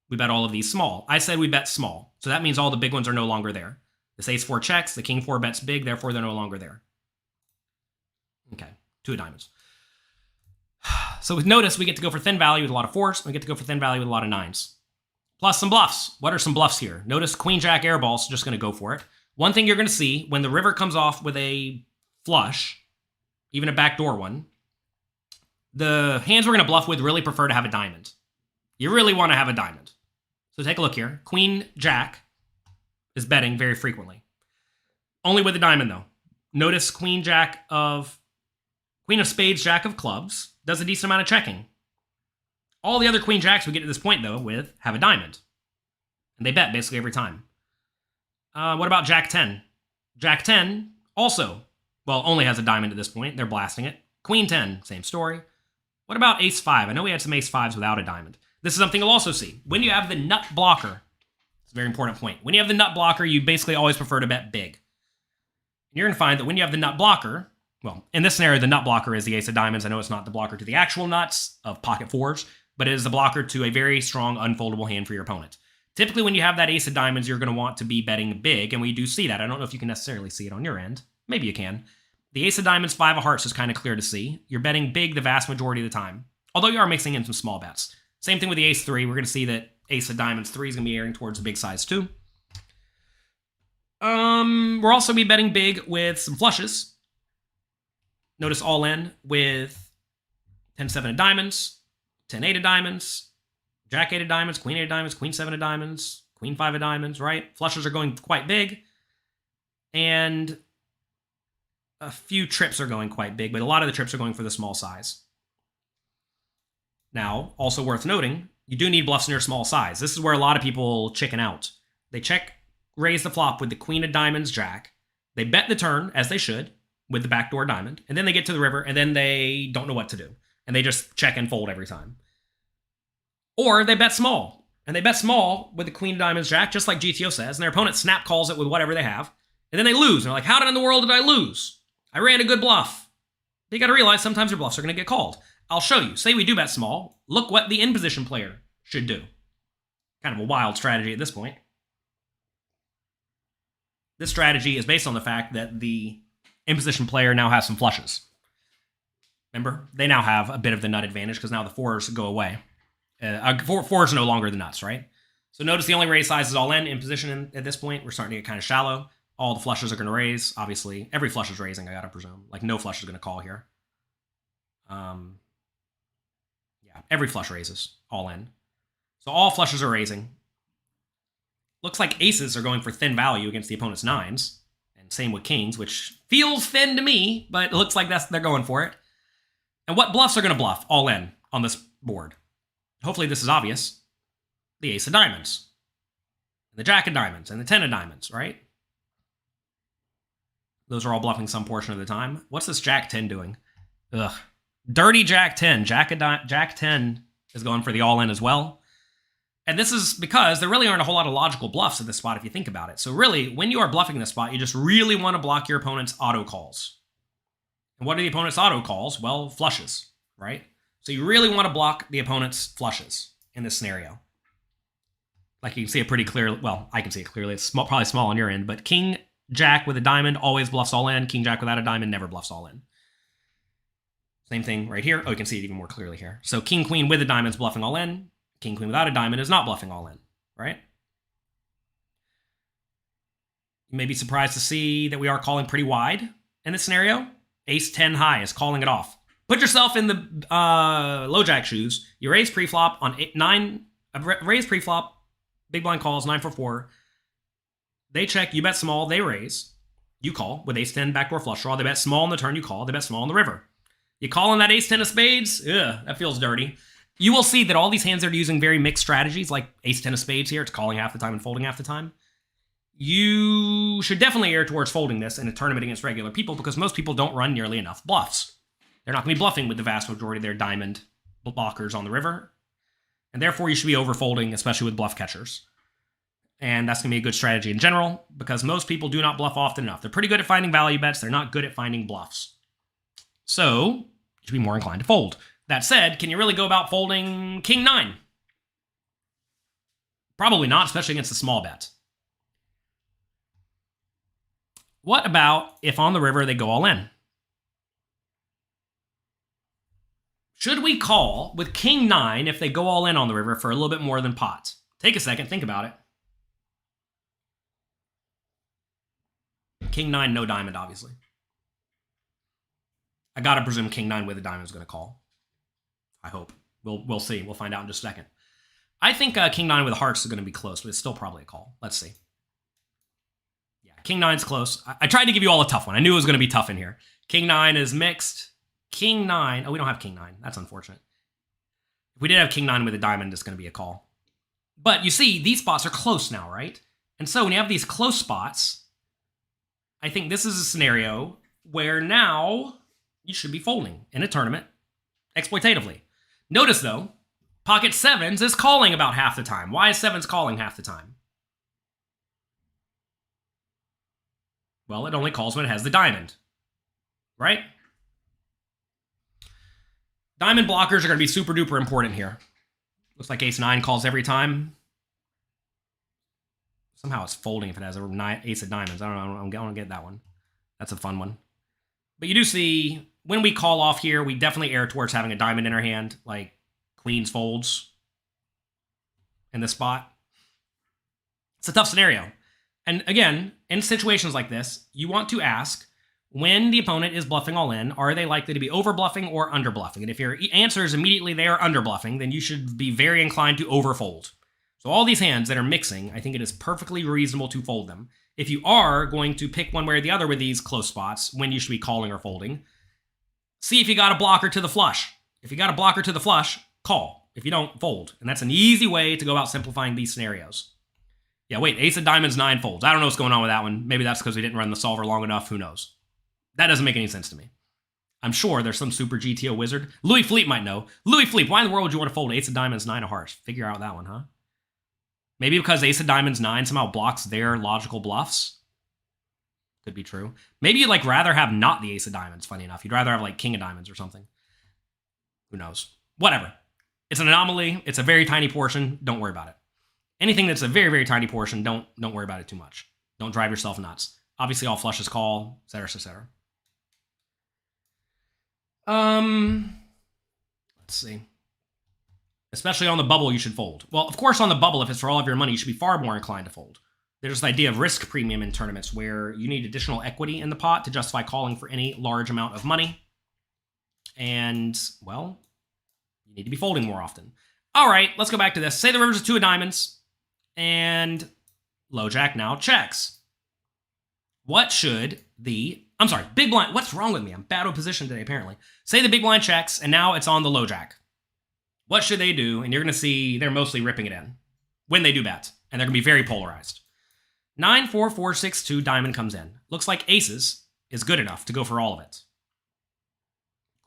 We bet all of these small. I said we bet small. So that means all the big ones are no longer there. This ace-4 checks. The king-4 bets big. Therefore, they're no longer there. Okay, 2 of diamonds. So notice we get to go for thin value with a lot of 4s. We get to go for thin value with a lot of 9s. Plus some bluffs. What are some bluffs here? Notice Queen-Jack airball, so just going to go for it. One thing you're going to see, when the river comes off with a flush, even a backdoor one, the hands we're going to bluff with really prefer to have a diamond. You really want to have a diamond. So take a look here. Queen-Jack is betting very frequently. Only with a diamond, though. Notice queen of spades, jack of clubs does a decent amount of checking. All the other queen jacks we get to this point, though, with have a diamond. And they bet basically every time. What about jack 10? Jack 10 also, well, only has a diamond at this point. They're blasting it. Queen 10, same story. What about ace 5? I know we had some ace 5s without a diamond. This is something you'll also see. When you have the nut blocker, it's a very important point. When you have the nut blocker, you basically always prefer to bet big. You're going to find that when you have the nut blocker, well, in this scenario, the nut blocker is the ace of diamonds. I know it's not the blocker to the actual nuts of pocket fours, but it is the blocker to a very strong unfoldable hand for your opponent. Typically, when you have that ace of diamonds, you're going to want to be betting big, and we do see that. I don't know if you can necessarily see it on your end. Maybe you can. The ace of diamonds, 5 of hearts is kind of clear to see. You're betting big the vast majority of the time, although you are mixing in some small bets. Same thing with the ace 3. We're going to see that ace of diamonds 3 is going to be airing towards a big size too. We'll also be betting big with some flushes. Notice all in with 10-7 of diamonds, 10-8 of diamonds, jack 8 of diamonds, queen 8 of diamonds, queen 7 of diamonds, queen 5 of diamonds, right? Flushes are going quite big. And a few trips are going quite big, but a lot of the trips are going for the small size. Now, also worth noting, you do need bluffs near small size. This is where a lot of people chicken out. They raise the flop with the queen of diamonds, jack. They bet the turn, as they should, with the backdoor diamond. And then they get to the river, and then they don't know what to do. And they just check and fold every time. Or they bet small. And they bet small with the queen of diamonds, jack, just like GTO says. And their opponent snap calls it with whatever they have. And then they lose. And they're like, how in the world did I lose? I ran a good bluff. You got to realize sometimes your bluffs are going to get called. I'll show you. Say we do bet small. Look what the in-position player should do. Kind of a wild strategy at this point. This strategy is based on the fact that the in-position player now has some flushes. Remember? They now have a bit of the nut advantage because now the fours go away. Fours are no longer the nuts, right? So notice the only raise size is all in position at this point. We're starting to get kind of shallow. All the flushes are going to raise. Obviously, every flush is raising, I got to presume. Like, no flush is going to call here. Yeah, every flush raises, all in. So all flushes are raising. Looks like aces are going for thin value against the opponent's nines. And same with kings, which feels thin to me, but it looks like they're going for it. And what bluffs are going to bluff all in on this board? Hopefully this is obvious. The ace of diamonds. And the jack of diamonds. And the 10 of diamonds, right? Those are all bluffing some portion of the time. What's this jack 10 doing? Ugh. Dirty jack 10. Jack 10 is going for the all-in as well. And this is because there really aren't a whole lot of logical bluffs at this spot if you think about it. So really, when you are bluffing this spot, you just really want to block your opponent's auto calls. And what are the opponent's auto calls? Well, flushes, right? So you really want to block the opponent's flushes in this scenario. Like you can see it pretty clearly. Well, I can see it clearly. It's probably small on your end, but king jack with a diamond always bluffs all in. King jack without a diamond never bluffs all in. Same thing right here. Oh, you can see it even more clearly here. So king queen with a diamond is bluffing all in. King queen without a diamond is not bluffing all in, right? You may be surprised to see that we are calling pretty wide in this scenario. Ace 10 high is calling it off. Put yourself in the low jack shoes. You raise pre-flop on 9. Raise pre-flop. Big blind calls 9-4-4. They check. You bet small. They raise. You call with ace 10 backdoor flush draw. They bet small on the turn. You call. They bet small on the river. You call on that ace 10 of spades. Ugh, that feels dirty. You will see that all these hands are using very mixed strategies, like ace 10 of spades here. It's calling half the time and folding half the time. You should definitely err towards folding this in a tournament against regular people because most people don't run nearly enough bluffs. They're not going to be bluffing with the vast majority of their diamond blockers on the river. And therefore, you should be overfolding, especially with bluff catchers. And that's going to be a good strategy in general because most people do not bluff often enough. They're pretty good at finding value bets. They're not good at finding bluffs. So, you should be more inclined to fold. That said, can you really go about folding king 9? Probably not, especially against a small bet. What about if on the river they go all in? Should we call with king 9 if they go all in on the river for a little bit more than pot? Take a second, think about it. King 9, no diamond, obviously. I gotta presume king 9 with a diamond is going to call. I hope. We'll see. We'll find out in just a second. I think king 9 with hearts is going to be close, but it's still probably a call. Let's see. Yeah, King 9's close. I tried to give you all a tough one. I knew it was going to be tough in here. King 9 is mixed. King 9. Oh, we don't have King 9. That's unfortunate. If we did have King 9 with a diamond, it's going to be a call. But you see, these spots are close now, right? And so when you have these close spots, I think this is a scenario where now you should be folding in a tournament exploitatively. Notice, though, pocket 7s is calling about half the time. Why is 7s calling half the time? Well, it only calls when it has the diamond, right? Diamond blockers are going to be super duper important here. Looks like ace 9 calls every time. Somehow it's folding if it has a ace of diamonds. I don't get that one. That's a fun one. But you do see, when we call off here, we definitely err towards having a diamond in our hand, like queens folds in this spot. It's a tough scenario. And again, in situations like this, you want to ask, when the opponent is bluffing all in, are they likely to be over bluffing or under bluffing? And if your answer is immediately they are under bluffing, then you should be very inclined to overfold. So all these hands that are mixing, I think it is perfectly reasonable to fold them. If you are going to pick one way or the other with these close spots, when you should be calling or folding, see if you got a blocker to the flush. If you got a blocker to the flush, call. If you don't, fold. And that's an easy way to go about simplifying these scenarios. Yeah, wait, ace of diamonds, 9 folds. I don't know what's going on with that one. Maybe that's because we didn't run the solver long enough. Who knows? That doesn't make any sense to me. I'm sure there's some super GTO wizard. Louis Philippe might know. Louis Philippe, why in the world would you want to fold ace of diamonds, 9 of hearts? Figure out that one, huh? Maybe because ace of diamonds, 9 somehow blocks their logical bluffs? Could be true. Maybe you'd rather have not the ace of diamonds, funny enough. You'd rather have king of diamonds or something. Who knows? Whatever. It's an anomaly. It's a very tiny portion. Don't worry about it. Anything that's a very, very tiny portion, don't worry about it too much. Don't drive yourself nuts. Obviously, all flushes call, etc., etc. Let's see. Especially on the bubble, you should fold. Well, of course, on the bubble, if it's for all of your money, you should be far more inclined to fold. There's this idea of risk premium in tournaments where you need additional equity in the pot to justify calling for any large amount of money. And, well, you need to be folding more often. All right, let's go back to this. Say the river's a 2 of diamonds, and low jack now checks. What should the... I'm sorry, big blind... What's wrong with me? I'm bad with position today, apparently. Say the big blind checks, and now it's on the low jack. What should they do? And you're going to see they're mostly ripping it in when they do bet, and they're going to be very polarized. 9, 4, 4, 6, 2, diamond comes in. Looks like aces is good enough to go for all of it.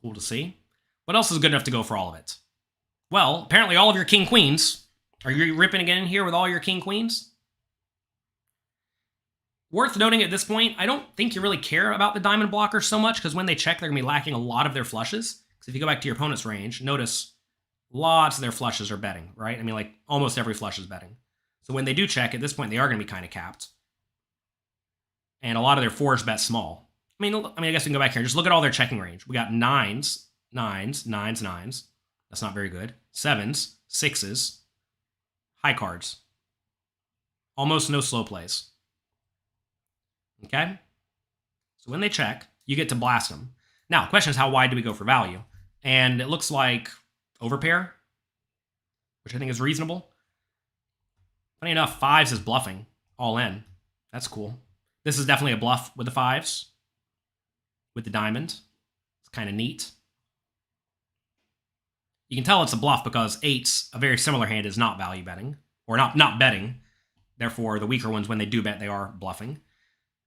Cool to see. What else is good enough to go for all of it? Well, apparently all of your king queens. Are you ripping again in here with all your king queens? Worth noting at this point, I don't think you really care about the diamond blocker so much, because when they check, they're going to be lacking a lot of their flushes. Because if you go back to your opponent's range, notice lots of their flushes are betting, right? I mean, almost every flush is betting. So when they do check, at this point, they are going to be kind of capped. And a lot of their 4s bet small. I guess we can go back here and just look at all their checking range. We got 9s, 9s, 9s, 9s. That's not very good. 7s, 6s, high cards. Almost no slow plays. Okay? So when they check, you get to blast them. Now, the question is, how wide do we go for value? And it looks like overpair, which I think is reasonable. Funny enough, 5s is bluffing, all in. That's cool. This is definitely a bluff with the 5s, with the diamond. It's kind of neat. You can tell it's a bluff because 8s, a very similar hand, is not value betting, or not betting. Therefore, the weaker ones, when they do bet, they are bluffing.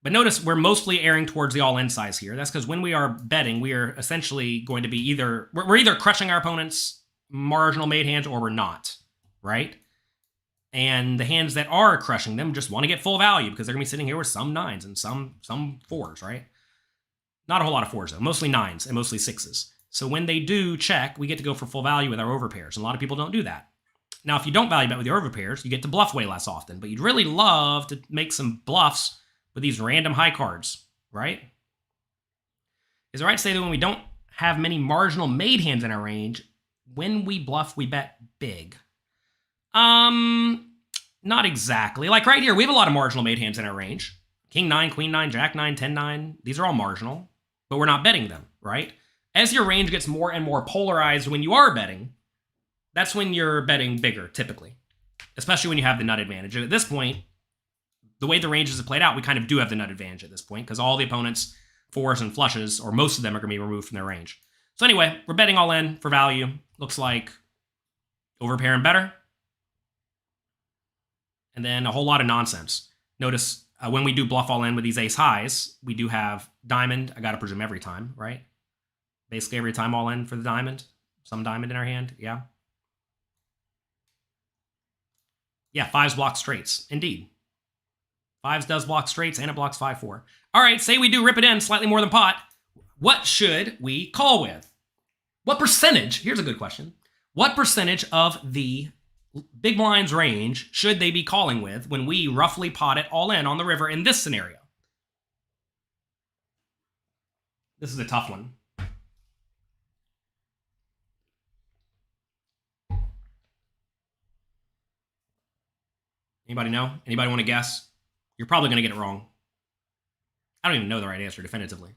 But notice we're mostly erring towards the all-in size here. That's because when we are betting, we are essentially going to be we're either crushing our opponent's marginal made hands or we're not, right? And the hands that are crushing them just want to get full value because they're going to be sitting here with some 9s and some 4s, right? Not a whole lot of 4s, though. Mostly 9s and mostly 6s. So when they do check, we get to go for full value with our overpairs. And a lot of people don't do that. Now, if you don't value bet with your overpairs, you get to bluff way less often. But you'd really love to make some bluffs with these random high cards, right? Is it right to say that when we don't have many marginal made hands in our range, when we bluff, we bet big? Not exactly. Like right here, we have a lot of marginal made hands in our range. King 9, Queen 9, Jack 9, 10 9. These are all marginal, but we're not betting them, right? As your range gets more and more polarized when you are betting, that's when you're betting bigger, typically. Especially when you have the nut advantage. And at this point, the way the ranges have played out, we kind of do have the nut advantage at this point because all the opponents' fours and flushes, or most of them, are going to be removed from their range. So anyway, we're betting all in for value. Looks like overpair and better. And then a whole lot of nonsense. Notice when we do bluff all in with these ace highs, we do have diamond. I got to presume every time, right? Basically every time all in for the diamond. Some diamond in our hand, yeah. Yeah, fives block straights, indeed. Fives does block straights, and it blocks 5-4. All right, say we do rip it in slightly more than pot. What should we call with? What percentage, here's a good question. What percentage of the big blind's range should they be calling with when we roughly pot it all in on the river in this scenario? This is a tough one. Anybody know? Anybody want to guess? You're probably going to get it wrong. I don't even know the right answer definitively.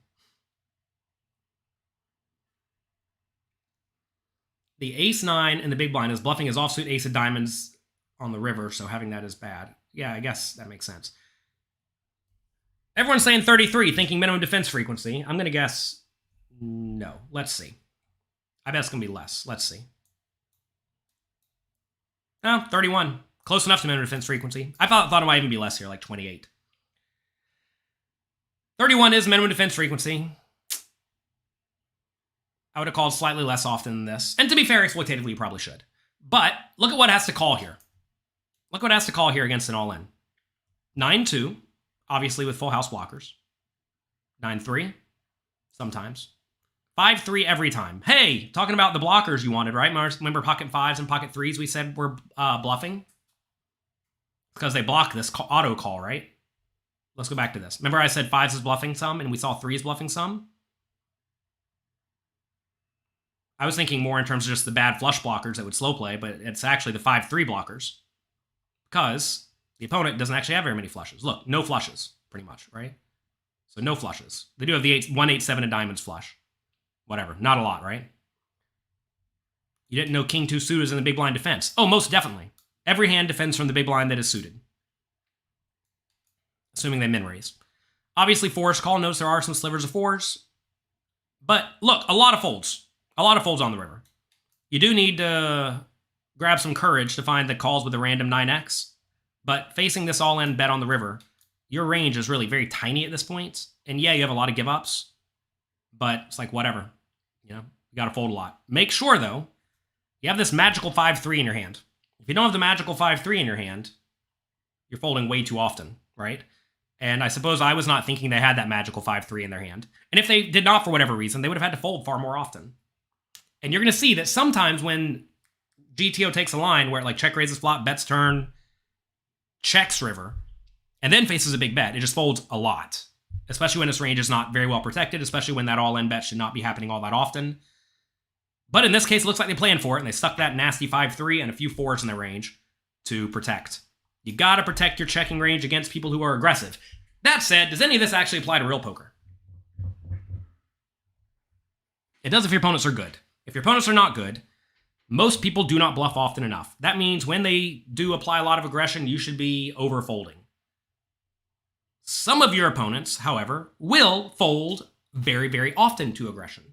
The ace-9 in the big blind is bluffing his offsuit ace of diamonds on the river, so having that is bad. Yeah, I guess that makes sense. Everyone's saying 33, thinking minimum defense frequency. I'm going to guess no. Let's see. I bet it's going to be less. Let's see. Oh, 31. Close enough to minimum defense frequency. I thought it might even be less here, like 28. 31 is minimum defense frequency. I would have called slightly less often than this. And to be fair, exploitatively, you probably should. But look at what it has to call here. Look what it has to call here against an all-in. 9-2, obviously with full house blockers. 9-3, sometimes. 5-3 every time. Hey, talking about the blockers you wanted, right? Remember pocket fives and pocket threes we said were bluffing? Because they block this auto call, right? Let's go back to this. Remember I said fives is bluffing some, and we saw threes bluffing some? I was thinking more in terms of just the bad flush blockers that would slow play, but it's actually the 5-3 blockers. Because the opponent doesn't actually have very many flushes. Look, no flushes, pretty much, right? So no flushes. They do have the 1-8-7 of diamonds flush. Whatever, not a lot, right? You didn't know king 2 suited is in the big blind defense. Oh, most definitely. Every hand defends from the big blind that is suited. Assuming they min raise. Obviously, fours call. Notice there are some slivers of fours. But look, a lot of folds. A lot of folds on the river. You do need to grab some courage to find the calls with a random 9x. But facing this all-in bet on the river, your range is really very tiny at this point. And yeah, you have a lot of give-ups. But it's like, whatever. You know, you got to fold a lot. Make sure, though, you have this magical 5-3 in your hand. If you don't have the magical 5-3 in your hand, you're folding way too often, right? And I suppose I was not thinking they had that magical 5-3 in their hand. And if they did not, for whatever reason, they would have had to fold far more often. And you're going to see that sometimes when GTO takes a line where it like check raises flop, bets turn, checks river, and then faces a big bet, it just folds a lot. Especially when its range is not very well protected, especially when that all-in bet should not be happening all that often. But in this case, it looks like they planned for it, and they stuck that nasty 5-3 and a few fours in their range to protect. You gotta protect your checking range against people who are aggressive. That said, does any of this actually apply to real poker? It does if your opponents are good. If your opponents are not good, most people do not bluff often enough. That means when they do apply a lot of aggression, you should be over-folding. Some of your opponents, however, will fold very, very often to aggression.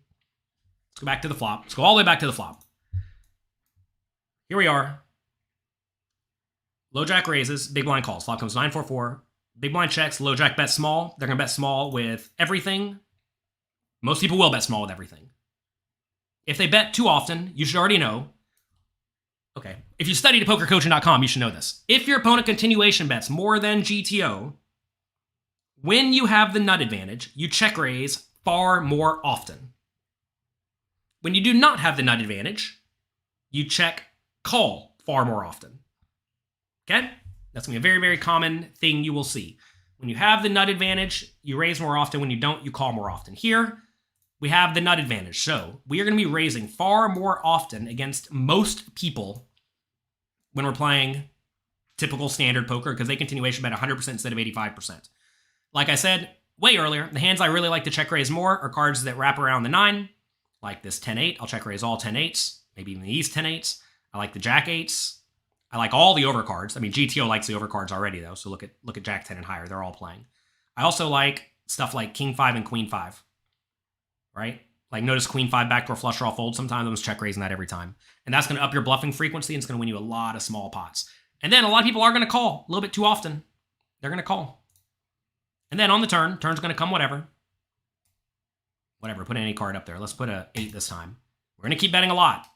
Let's go back to the flop. Let's go all the way back to the flop. Here we are. Low jack raises, big blind calls. Flop comes 9-4-4. Big blind checks, low jack bets small. They're going to bet small with everything. Most people will bet small with everything. If they bet too often, you should already know. Okay, if you studied at pokercoaching.com, you should know this. If your opponent continuation bets more than GTO, when you have the nut advantage, you check raise far more often. When you do not have the nut advantage, you check call far more often. Okay? That's going to be a very, very common thing you will see. When you have the nut advantage, you raise more often. When you don't, you call more often. Here, we have the nut advantage. So we are going to be raising far more often against most people when we're playing typical standard poker because they continuation bet 100% instead of 85%. Like I said way earlier, the hands I really like to check raise more are cards that wrap around the 9, like this 10-8. I'll check raise all 10-8s, maybe even these 10-8s. I like the jack-8s. I like all the overcards. I mean, GTO likes the overcards already, though, so look at Jack 10 and higher. They're all playing. I also like stuff like King 5 and Queen 5, right? Like, notice Queen 5 backdoor flush draw fold. Sometimes I'm just check raising that every time. And that's going to up your bluffing frequency, and it's going to win you a lot of small pots. And then a lot of people are going to call a little bit too often. They're going to call. And then on the turn, turn's going to come whatever. Whatever, put any card up there. Let's put a 8 this time. We're going to keep betting a lot.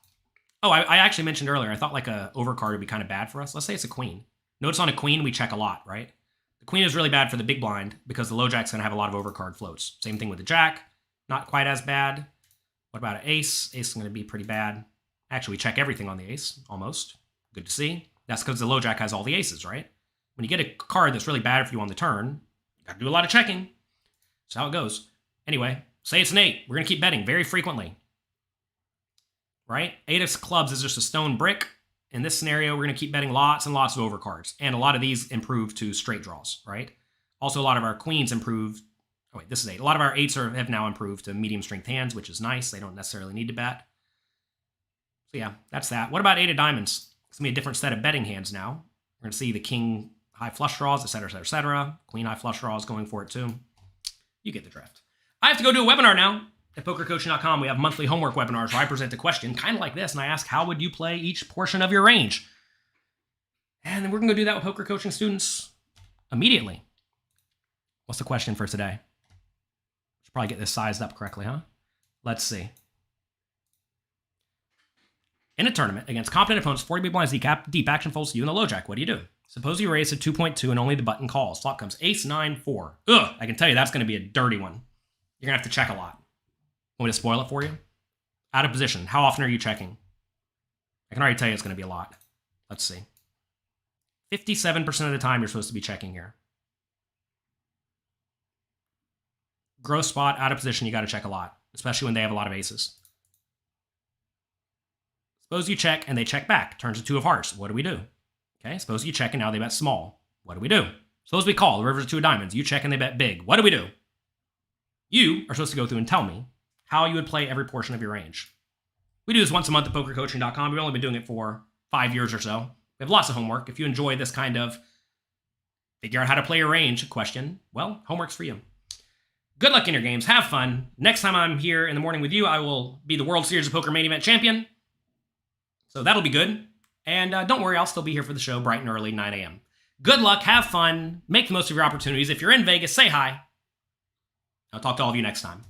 Oh, I actually mentioned earlier, I thought like a overcard would be kind of bad for us. Let's say it's a queen. Notice on a queen, we check a lot, right? The queen is really bad for the big blind because the low jack's going to have a lot of overcard floats. Same thing with the jack. Not quite as bad. What about an ace? Ace is going to be pretty bad. Actually, we check everything on the ace, almost. Good to see. That's because the low jack has all the aces, right? When you get a card that's really bad for you on the turn, you got to do a lot of checking. That's how it goes. Anyway, say it's an 8. We're going to keep betting very frequently. Right? 8 of clubs is just a stone brick. In this scenario, we're going to keep betting lots and lots of overcards. And a lot of these improve to straight draws, right? Also, a lot of our queens improve. Oh, wait, this is 8. A lot of our 8s have now improved to medium strength hands, which is nice. They don't necessarily need to bet. So yeah, that's that. What about 8 of diamonds? It's going to be a different set of betting hands now. We're going to see the king high flush draws, etc., etc., etc. Queen high flush draws going for it too. You get the drift. I have to go do a webinar now. At pokercoaching.com, we have monthly homework webinars where I present a question kind of like this, and I ask, how would you play each portion of your range? And then we're going to go do that with poker coaching students immediately. What's the question for today? Should probably get this sized up correctly, huh? Let's see. In a tournament against competent opponents, 40 big blinds deep action folds to you in the low jack. What do you do? Suppose you raise to 2.2 and only the button calls. Flop comes ace, 9, 4. Ugh, I can tell you that's going to be a dirty one. You're going to have to check a lot. Want me to spoil it for you? Out of position. How often are you checking? I can already tell you it's going to be a lot. Let's see. 57% of the time you're supposed to be checking here. Gross spot, out of position, you got to check a lot, especially when they have a lot of aces. Suppose you check and they check back. Turns to 2 of hearts. What do we do? Okay, suppose you check and now they bet small. What do we do? Suppose we call. The river's 2 of diamonds. You check and they bet big. What do we do? You are supposed to go through and tell me how you would play every portion of your range. We do this once a month at pokercoaching.com. We've only been doing it for 5 years or so. We have lots of homework. If you enjoy this kind of figure out how to play your range question, well, homework's for you. Good luck in your games. Have fun. Next time I'm here in the morning with you, I will be the World Series of Poker main event champion. So that'll be good. And don't worry, I'll still be here for the show bright and early, 9 a.m. Good luck. Have fun. Make the most of your opportunities. If you're in Vegas, say hi. I'll talk to all of you next time.